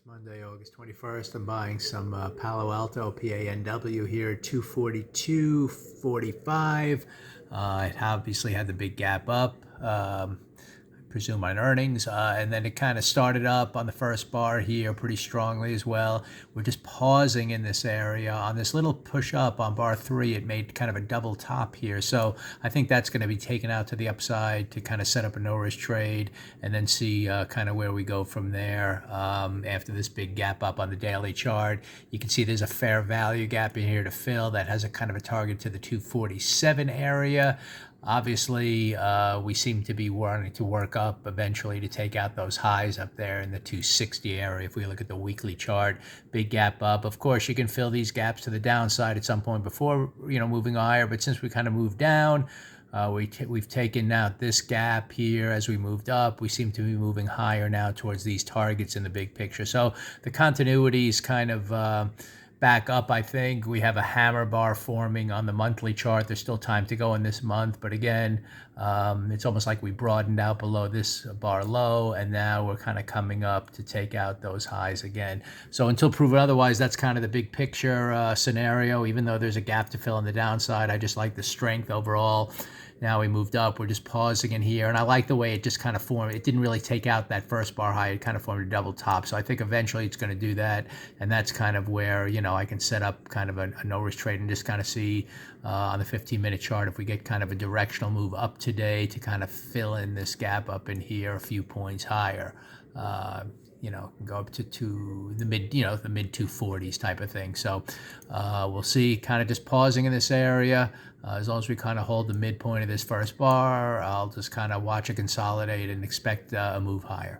It's Monday, August 21st. I'm buying some Palo Alto PANW here, 242.45. It obviously had the big gap up. I presume on earnings, and then it kind of started up on the first bar here pretty strongly as well. We're just pausing in this area on this little push up on bar 3. It made kind of a double top here, so I think that's going to be taken out to the upside to kind of set up a no-risk trade and then see kind of where we go from there. After this big gap up on the daily chart, you can see there's a fair value gap in here to fill that has a kind of a target to the 247 area. Obviously, we seem to be wanting to work up eventually to take out those highs up there in the 260 area. If we look at the weekly chart, big gap up. Of course, you can fill these gaps to the downside at some point before, moving higher. But since we kind of moved down, we've taken out this gap here as we moved up. We seem to be moving higher now towards these targets in the big picture. So the continuity is kind of back up. I think we have a hammer bar forming on the monthly chart. There's still time to go in this month, but again, it's almost like we broadened out below this bar low, and now we're kind of coming up to take out those highs again. So until proven otherwise, that's kind of the big picture scenario. Even though there's a gap to fill on the downside, I just like the strength overall. Now we moved up. We're just pausing in here. And I like the way it just kind of formed. It didn't really take out that first bar high. It kind of formed a double top. So I think eventually it's going to do that. And that's kind of where, I can set up kind of a no-risk trade and just kind of see on the 15-minute chart if we get kind of a directional move up today to kind of fill in this gap up in here a few points higher. Go up to the mid 240s type of thing. So we'll see, kind of just pausing in this area. As long as we kind of hold the midpoint of this first bar, I'll just kind of watch it consolidate and expect a move higher.